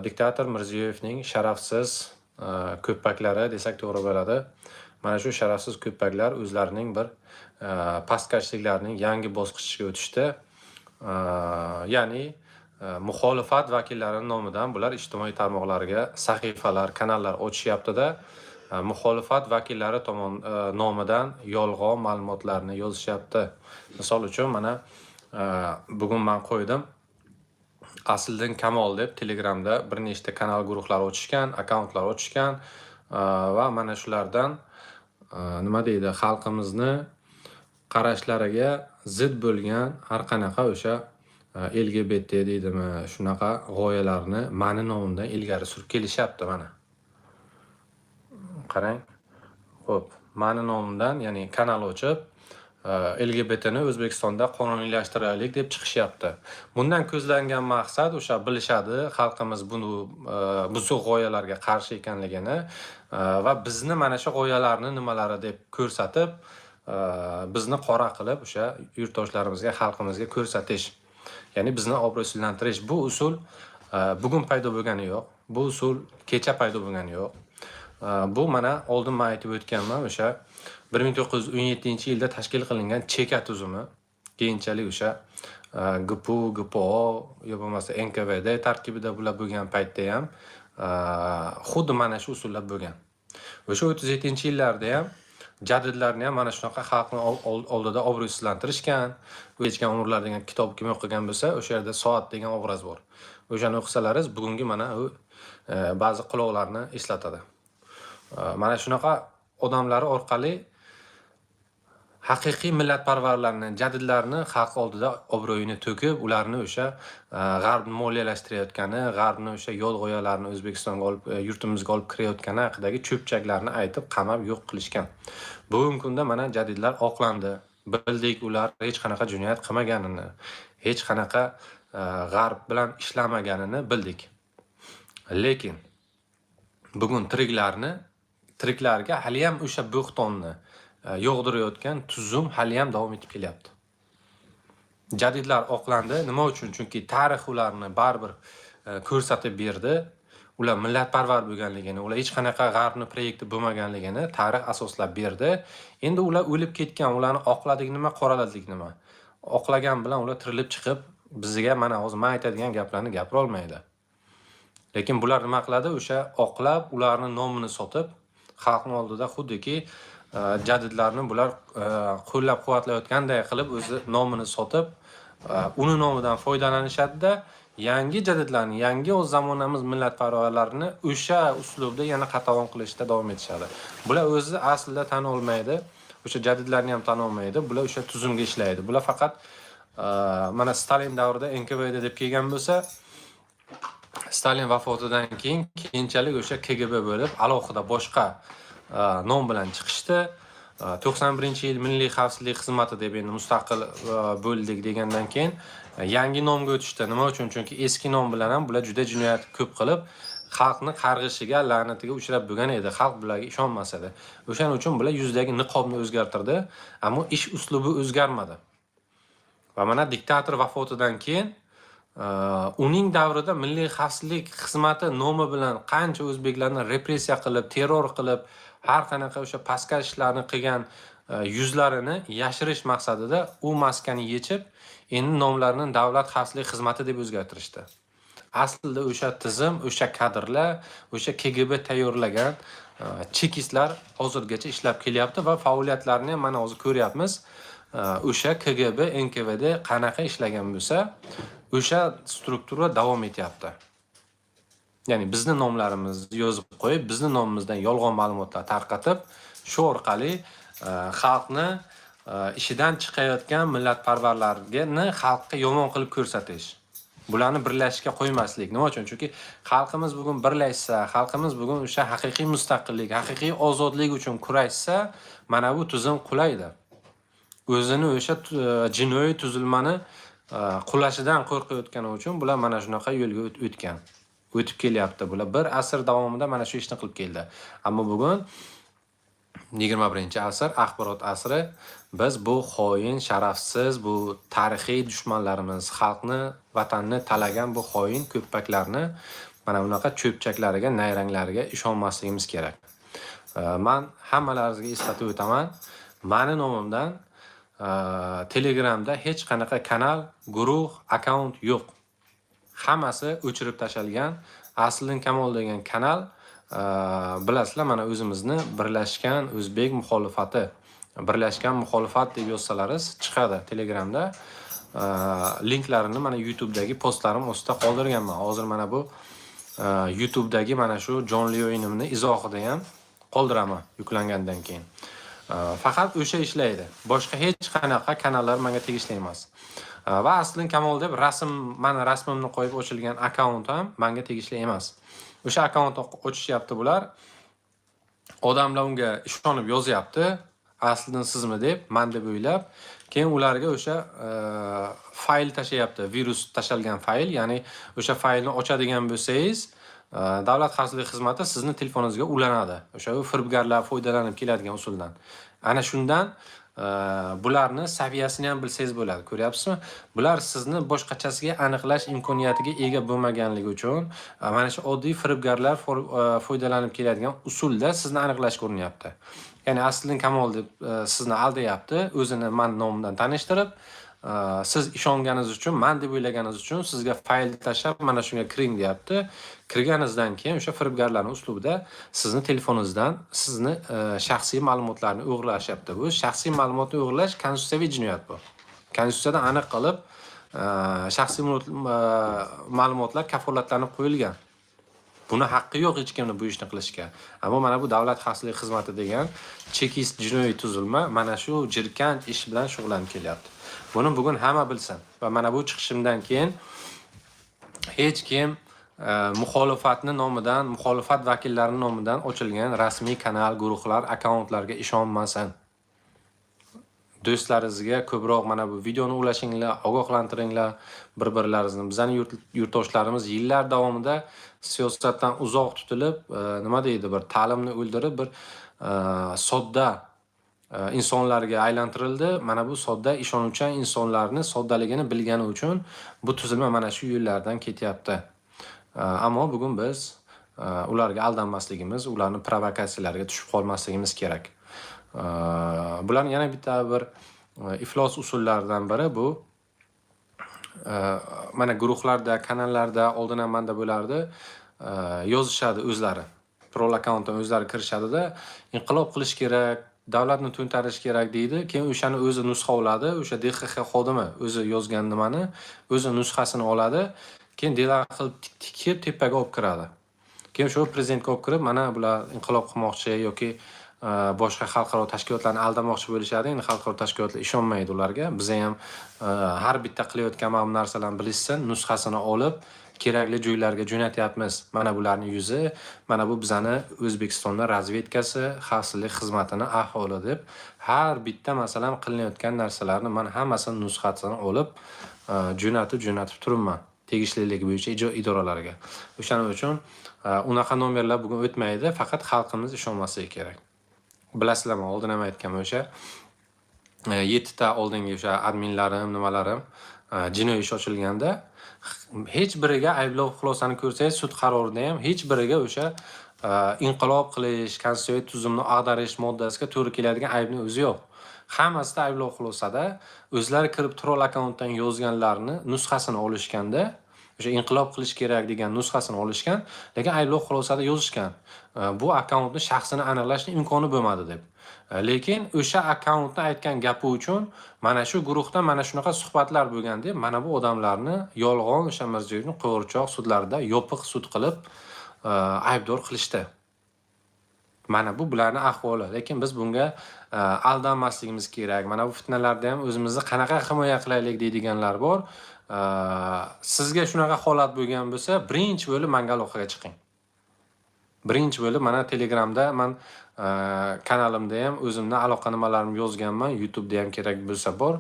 diktator Mirziyoyevning sharafsiz ko'ppaklari desak to'g'ri bo'ladi. Mana shu sharafsiz ko'ppaklar o'zlarining bir pastkashliklarining yangi bosqichiga o'tishdi. Ya'ni muxolifat vakillari nomidan bular ijtimoiy tarmoqlarga sahifalar, kanallar ochishyapti-da, muxolifat vakillari nomidan yolg'on ma'lumotlarni yozishyapti. Misol uchun mana bugun men qo'ydim. Asliddin Kamol deb Telegramda bir nechta kanal guruhlar ochishgan, akkauntlar ochishgan va mana shulardan nima deydi, xalqimizni qarashlariga zid bo'lgan har qanaqa o'sha LGBT deydimi, shunaqa g'oyalarni meni nomimdan ilgari surib kelishyapti mana. Qarang. Xo'p, meni nomimdan, ya'ni kanal ochib, LGBTni O'zbekistonda qonuniylashtiraylik deb chiqishyapti. Bundan ko'zlangan maqsad o'sha bilishadi, xalqimiz buni buzuq g'oyalarga qarshi ekanligini va bizni mana shu g'oyalarni nimalari deb ko'rsatib, bizni qora qilib o'sha yurtdoshlarimizga, xalqimizga ko'rsatish. Ya'ni bizni obro'sizlantirish. Bu usul bugun paydo bo'lgani yo'q. Bu usul kecha paydo bo'lgani yo'q. Bu mana oldin men aytib o'tganman, o'sha 1917-yilda tashkil qilingan cheka tuzumi, keyinchalik o'sha GPU, GPO yo bo'lmasa NKVD tarkibida bular bo'lgan paytda ham xuddi mana shu usullar bo'lgan. O'sha 37-yillarda ham jadidlarni ham mana shunaqa xalqni oldida obro'sizlantirishgan. O'tgan umrlar degan kitob kim o'qigan bo'lsa, o'sha yerda soat degan obraz bor. O'shani o'qisalaringiz bugungi mana u ba'zi quloqlarni eslatadi. Mana shunaqa odamlar orqali haqiqiy millatparvarlarni, jadidlarni xalq oldida obro'yini to'kib, ularni o'sha g'arbni moliyalashtirayotgani, g'arbni o'sha yo'l g'oyalarni O'zbekistonga olib, yurtimizga olib kirayotgani haqidagi cho'pchaklarni aytib, qamab yo'q qilishgan. Bugungi kunda mana jadidlar oqlandi. Bildik, ular hech qanaqa jinoyat qilmaganini, hech qanaqa g'arb bilan ishlamaganini bildik. Lekin bugun tiriklarga hali ham o'sha bo'xtonni yog'dirayotgan tuzum hali ham davom etib kelyapti. Jadidlar oqlandi. Nima uchun? Chunki tarix ularni baribir ko'rsatib berdi. Ular millatparvar bo'lganligini, ular hech qanaqa g'arbni proyekti bo'lmaganligini tarix asoslab berdi. Endi ular o'lib ketgan, ularni oqladik nima, qoraladik nima? Oqlagan bilan ular tirilib chiqib, bizga mana hozir men aytadigan gaplarni gapira olmaydi. Lekin bular nima qiladi? O'sha oqlab, ularning nomini sotib, xalqning oldida xuddiki jadidlarni bular qo'llab-quvvatlayotganday qilib o'zi nomini sotib, uni nomidan foydalanishadi-da, yangi jadidlarni, yangi o'z zamonamiz millatparvarlarini o'sha uslubda yana qatag'on qilishda davom etishadi. Bular o'zi aslida tan olmaydi, o'sha jadidlarni ham tan olmaydi. Bular o'sha tuzumga ishlaydi. Bular faqat mana Stalin davrida NKVD deb kelgan bo'lsa, Stalin vafotidan keyinchalik o'sha KGB bo'lib, alohida boshqa nom bilan chiqishdi. 91-yil Milliy xavfsizlik xizmati deb endi mustaqil bo'ldik degandan keyin yangi nomga o'tishdi. Nima uchun? Chunki eski nom bilan ham bular juda jinoyat ko'p qilib, xalqni qarg'ishiga, la'natiga uchrab bo'lgan edi. Xalq bularga ishonmas edi. O'shaning uchun bular yuzdagi niqobni o'zgartirdi, ammo ish uslubi o'zgarmadi. Va mana diktator vafotidan keyin uning davrida Milliy xavfsizlik xizmati nomi bilan qancha o'zbeklarni repressiya qilib, terror qilib, har qanaqa o'sha pastkash ishlarni qilgan yuzlarini yashirish maqsadida u maskani yechib, endi nomlarini Davlat xavfsizlik xizmati deb o'zgartirishdi. Aslida o'sha tizim, o'sha kadrlar, o'sha KGB tayyorlagan chekistlar hozirgacha ishlab kelyapti va faoliyatlarini ham mana hozir ko'ryapmiz. O'sha KGB, NKVD qanaqa ishlagan bo'lsa, o'sha struktura davom etyapti. Ya'ni bizni nomlarimizni yozib qo'yib, bizni nomimizdan yolg'on ma'lumotlar tarqatib, shu orqali xalqni ishidan chiqayotgan millatparvarlarni xalqqa yomon qilib ko'rsatish. Bularni birlashishga qo'ymaslik. Nima uchun? Chunki xalqimiz bugun birlashsa, xalqimiz bugun o'sha haqiqiy mustaqillik, haqiqiy ozodlik uchun kurashsa, mana bu tuzum qulaydi. O'zini o'sha jinoiy tuzilmani qulashidan qo'rqayotgani uchun bular mana shunaqa yo'lga o'tib kelyapti. Bular bir asr davomida mana shu ishni qilib keldi. Ammo bugun 21-asr axborot asri. Biz bu xoin, sharafsiz, bu tarixiy dushmanlarimiz, xalqni, vatanni talagan bu xoin ko'ppaklarni mana bunaqa cho'pchaklariga, nayranglariga ishonmasligimiz kerak. Men hammalaringizga eslatib o'taman. Meni nomimdan Telegramda hech qanaqa kanal, guruh, akkaunt yo'q. Hammasi o'chirib tashalgan. Asliddin Kamol degan kanal, bilasizlar, mana o'zimizni Birlashgan O'zbek muxolifati, Birlashgan muxolifat deb yozsalaringiz chiqadi Telegramda. Linklarini mana YouTube'dagi postlarim ostida qoldirganman. Hozir mana bu YouTube'dagi mana shu jonli o'yinimni izohida ham qoldiraman yuklangandan keyin. Faqat o'sha ishlaydi. Boshqa hech qanaqa kanallar menga tegishli emas. Va Asliddin Kamol deb mani rasmimni qo'yib ochilgan akkaunt ham menga tegishli emas. O'sha akkauntni ochishyapti bular. Odamlar unga ishonib yozyapti. Asliddin sizmi deb, men deb o'ylab, keyin ularga o'sha fayl tashlayapti, virus tashalgan fayl, ya'ni o'sha faylni ochadigan bo'lsangiz, Davlat xavfsizlik xizmati sizni telefoningizga ulanadi. O'sha firibgarlar foydalanib keladigan usuldan. Ana shundan bularni saviyasini ham bilsangiz bo'ladi. Ko'ryapsizmi? Bular sizni boshqachasiga aniqlash imkoniyatiga ega bo'lmaganligi uchun mana shu oddiy firibgarlar foydalanib keladigan usulda sizni aniqlash ko'rinyapti. Ya'ni Asliddin Kamol deb sizni aldayapti, o'zini men nomimdan tanishtirib, siz ishonganingiz uchun, men deb o'ylaganingiz uchun sizga fayl tashlab, mana shunga kiring deyapti. Kirganingizdan keyin o'sha firibgarlarning uslubida sizni telefoningizdan sizni shaxsiy ma'lumotlarni o'g'irlashyapti. Bu shaxsiy ma'lumotni o'g'irlash konstitutsiyaviy jinoyat bu. Konstitutsiyada aniq qilib shaxsiy ma'lumotlar kafolatlanib qo'yilgan. Buni haqqi yo'q hech kimni bu ishni qilishga. Ammo mana bu Davlat xavfsizlik xizmati degan chekist jinoiy tuzilma mana shu jirkanch ish bilan shug'ullanib kelyapti. Buni bugun hamma bilsin. Va mana bu chiqishimdan keyin hech kim muxolifatni nomidan, muxolifat vakillarining nomidan ochilgan rasmiy kanal, guruhlar, akkauntlarga ishonmasin. Do'stlaringizga ko'proq mana bu videoni ulashinglar, ogohlantiringlar bir-birlaringizni. Bizning yurtdoshlarimiz yillar davomida siyosatdan uzoq tutilib, nima deydi, bir ta'limni o'ldirib, bir sodda insonlarga aylantirildi. Mana bu sodda ishonuvchan insonlarni soddaligini bilgani uchun bu tuzilma mana shu yo'llardan ketyapti. Ammo bugun biz ularga aldanmasligimiz, ularning provokatsiyalariga tushib qolmasligimiz kerak. Bularning yana bitta bir iflos usullaridan biri bu mana guruhlarda, kanallarda oldin ham menda bo'lardi, yozishadi o'zlari. Prol akkauntdan o'zlari kirishadi-da, inqilob qilish kerak, davlatni to'ntarish kerak deydi. Keyin o'shani o'zi nusxaladi, o'sha DXX xodimi o'zi yozgan nimani, o'zi nusxasini oladi, keyin delaqil tikib tepaga olib kiradi. Keyin shu prezidentga olib kirib, mana bular inqilob qilmoqchi yoki boshqa xalqaro tashkilotlarni aldamoqchi bo'lishadi. Endi xalqaro tashkilotlar ishonmaydi ularga. Biz ham har bitta qilayotgan mana bu narsalarni bilishsin, nusxasini olib kerakli joylarga jo'natyapmiz. Mana bularning yuzi, mana bu bizani O'zbekistonda razvedkasi, xavfsizlik xizmatining ahvoli deb har bitta masalan qilinayotgan narsalarni men hammasini nusxasini olib jo'natib turibman. Tegishlilik bo'yicha idoralarga. O'shaning uchun unaqa nomerlar bugun o'tmaydi, faqat xalqimiz ishonmasligi kerak. Bilasizlarmi, oldin ham aytganman, o'sha 7 ta oldingi o'sha adminlarim, nimalarim jinoiy ish ochilganda hech biriga ayblov xulosani ko'rsangiz, sud qarorida ham hech biriga o'sha inqilob qilish, konstitutsiyaviy tuzumni ag'darish moddasiga to'g'ri keladigan aybning o'zi yo'q. Hammasida ayblov xulosada o'zlari kirib troll akkauntdan yozganlarni nusxasini olishganda, o'sha inqilob qilish kerak degan nusxasini olishgan, lekin ayblov xulosada yozishgan. Bu akkauntni shaxsini aniqlashning imkoni bo'lmadi deb. Lekin o'sha akkauntni aytgan gapi uchun mana shu guruhda mana shunaqa suhbatlar bo'lgan deb, mana bu odamlarni yolg'on o'sha Mirziyoyevning qo'g'irchoq sudlarida yopiq sud qilib aybdor qilishdi. Mana bu bularning ahvoli. Lekin biz bunga aldanmasligimiz kerak. Mana bu fitnalarda ham o'zimizni qanaqa himoya qilaylik deydiganlar bor. Sizga shunaqa holat bo'lgan bo'lsa, birinchi bo'lib menga aloqaga chiqing. Birinchi bo'lib mana Telegramda men kanalimda ham o'zimning aloqa nimalarimni yozganman, YouTube'da ham kerak bo'lsa bor.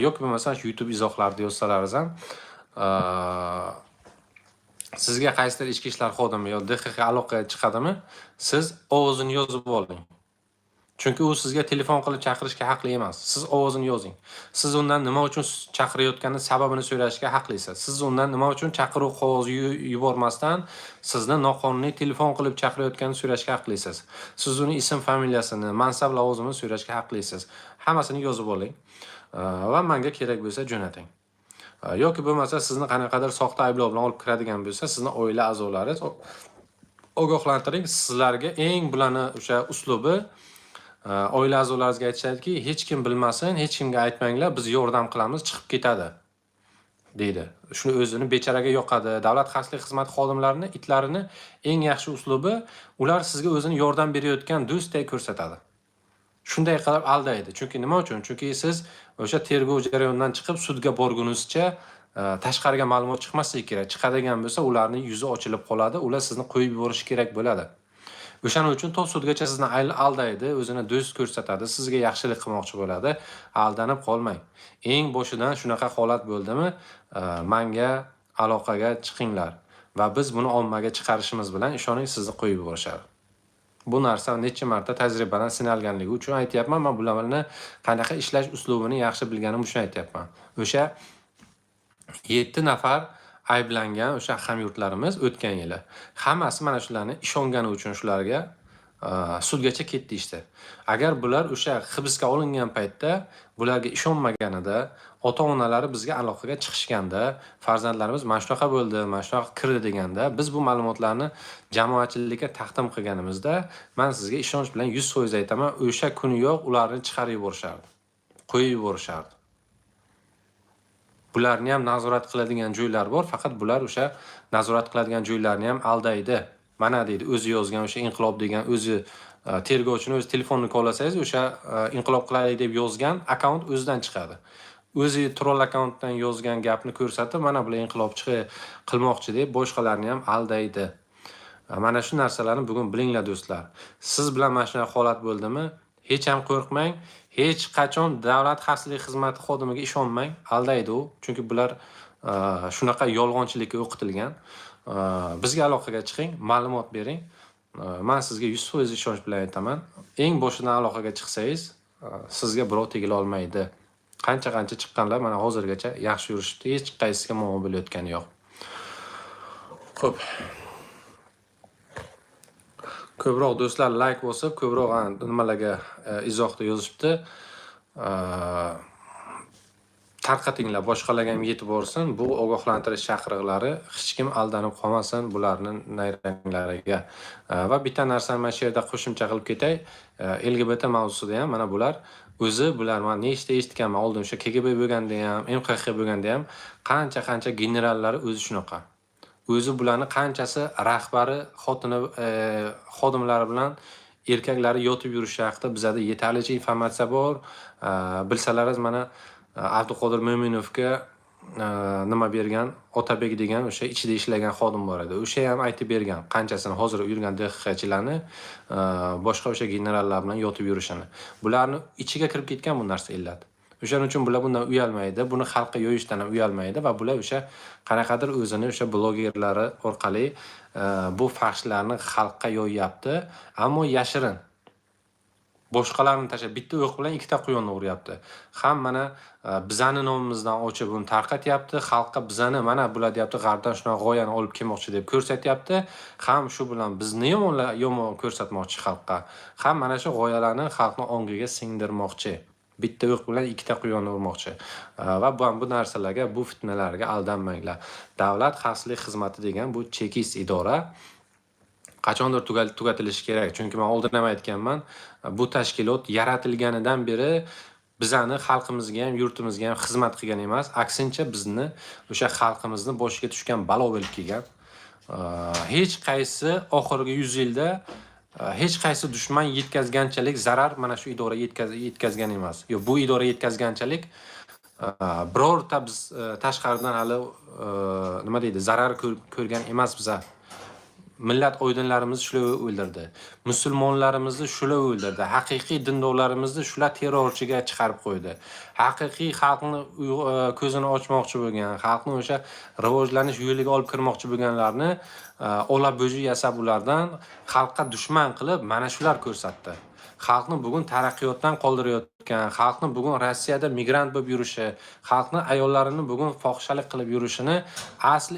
Yoki bo'lmasa YouTube izohlarida yozsalaringiz ham sizga qaysidir ichki ishlar xodimi yo DXX aloqaga chiqadimi, siz ovozini yozib oling. Chunki u sizga telefon qilib chaqirishga haqli emas. Siz ovozini yozing. Siz undan nima uchun chaqirayotgani sababini so'rashga haqlisiz. Siz undan nima uchun chaqiruv qog'ozi yubormasdan sizni noqonuniy telefon qilib chaqirayotganini so'rashga haqlisiz. Siz uni ism, familiyasini, mansab, lavozimini so'rashga haqlisiz. Hammasini yozib oling va menga kerak bo'lsa jo'nating. Yoki bo'lmasa sizni qanaqadir soxta ayblov bilan olib kiradigan bo'lsa, sizni oila a'zolaringiz ogohlantiring. Sizlarga eng bularni o'sha uslubi oila a'zolaringizga aytishadiki, hech kim bilmasin, hech kimga aytmanglar, biz yordam qilamiz, chiqib ketadi deydi. Shuni o'zini bechoraga yoqadi. Davlat xavfsizlik xizmati xodimlarining itlarini eng yaxshi uslubi, ular sizga o'zini yordam berayotgan do'stdek ko'rsatadi. Shunday qilib aldaydi. Chunki nima uchun? Chunki siz o'sha tergov jarayonidan chiqib sudga borgunizcha tashqariga ma'lumot chiqmasligi kerak. Chiqadigan bo'lsa, ularning yuzi ochilib qoladi, ular sizni qo'yib yuborishi kerak bo'ladi. O'shaning uchun to sudgacha sizni aldaydi, o'zini do'st ko'rsatadi, sizga yaxshilik qilmoqchi bo'ladi. Aldanib qolmang. Eng boshidan shunaqa holat bo'ldimi, menga aloqaga chiqinglar va biz buni ommaga chiqarishimiz bilan ishoning sizni qo'yib yuborishadi. Bu narsa necha marta tajribadan sinalganligi uchun aytayapman. Men bularni qanaqa ishlash uslubini yaxshi bilganim uchun aytayapman. O'sha 7 nafar ayblangan o'sha hamyurtlarimiz o'tgan yili hammasi mana shularni ishongani uchun shularga sudgacha ketdi işte. Agar bular o'sha hibsga olingan paytda bularga ishonmaganida, ota-onalari bizga aloqaga chiqishganda, farzandlarimiz mana shunaqa bo'ldi, mana shunaqa kirdi deganda, biz bu ma'lumotlarni jamoatchilikka taqdim qilganimizda, men sizga ishonch bilan 100% aytaman, o'sha kuniyoq ularni chiqarib yuborishardi. Qo'yib yuborishardi. Bularni ham nazorat qiladigan joylar bor, faqat bular o'sha nazorat qiladigan joylarni ham aldaydi. Mana deydi, o'zi yozgan o'sha inqilob degan o'zi tergovchini o'z telefonini qo'llasangiz, o'sha inqilob qilaylik deb yozgan akkaunt o'zidan chiqadi. O'zi troll akkauntdan yozgan gapni ko'rsatib, mana bular inqilobchi qilmoqchi deb boshqalarni ham aldaydi. Mana shu narsalarni bugun bilinglar do'stlar. Siz bilan mana shunaqa holat bo'ldimi? Hech ham qo'rqmang. Hech qachon davlat xavfsizlik xizmati xodimiga ishonmang, aldaydi u. Chunki bular shunaqa yolg'onchilikka o'qitilgan. Bizga aloqaga chiqing, ma'lumot bering. Men sizga 100% ishonch bilan aytaman. Eng boshidan aloqaga chiqsangiz, sizga birov tegila olmaydi. Qancha chiqqanlar mana hozirgacha yaxshi yurishdi, hech qaysisiga muammo bo'layotgani yo'q. Xo'p. Ko'proq do'stlar like bosib, ko'proq nimalarga izohda yozishibdi. Tarqatinglar, boshqalarga ham yetib borsin. Bu ogohlantirish chaqiriqlari, hech kim aldanib qolmasin bularning nayranglariga. Va bitta narsani men shu yerda qo'shimcha qilib ketay. LGBT mavzusida ham mana bular men nechta eshitganman oldin o'sha KGB bo'lganda ham, MXX bo'lganda ham qancha generallari o'zi shunaqa. O'zi bularni qanchasi rahbari, xotini, xodimlari bilan erkaklari yotib yurishi haqida bizda yetarlicha informatsiya bor. Bilsalaringiz mana Abduqodir Mo'minovga nima bergan, Otabek degan o'sha ichida ishlagan xodim bor edi. O'sha ham aytib bergan, qanchasini hozir yurgan DXXchilarni boshqa o'sha generallar bilan yotib yurishini. Bularni ichiga kirib ketgan bu narsa illat. O'shaning uchun bular bundan uyalmaydi, buni xalqqa yo'yishdan ham uyalmaydi va bular o'sha qanaqadir o'zini o'sha blogerlari orqali bu faxshlarni xalqqa yo'yapti, ammo yashirin. Boshqalarni tashlab bitta o'q bilan ikkita quyonni uryapti. Ham mana bizani nomimizdan ochib uni tarqatyapti, xalqqa bizani mana bular deyapti, g'arbdan shunaqa g'oyani olib kelmoqchi deb ko'rsatyapti. Ham shu bilan bizni yomon ko'rsatmoqchi xalqqa. Ham mana shu g'oyalarni xalqning ongiga singdirmoqchi. Bitta o'q bilan ikkita quyonni urmoqchi. Va bu narsalarga, bu fitnalarga aldanmanglar. Davlat xavfsizlik xizmati degan bu chekist idora qachondir tugatilishi kerak. Chunki men oldin ham aytganman, bu tashkilot yaratilganidan beri bizani xalqimizga ham, yurtimizga ham xizmat qilgan emas, aksincha bizni o'sha xalqimizni boshiga tushgan balo bo'lib kelgan. Hech qaysi oxirgi 100 yilda hech qaysi dushman yetkazganchalik zarar mana shu idora yetkazgan emas. Yo, bu idora yetkazganchalik birorta biz tashqaridan hali nima deydi, zarar ko'rgan emas bizlar. Millat oydinlarimizni shular o'ldirdi. Musulmonlarimizni shular o'ldirdi. Haqiqiy dindorlarimizni shular terrorchiga chiqarib qo'ydi. Haqiqiy xalqni ko'zini ochmoqchi bo'lgan, xalqni o'sha rivojlanish yo'liga olib kirmoqchi bo'lganlarni olab bo'ji yasab ulardan xalqqa dushman qilib mana shular ko'rsatdi. xalqni bugun taraqqiyotdan qoldirayotgan, xalqni bugun Rossiyada migrant bo'lib yurishi, xalqni ayollarini bugun fohishalik qilib yurishini asli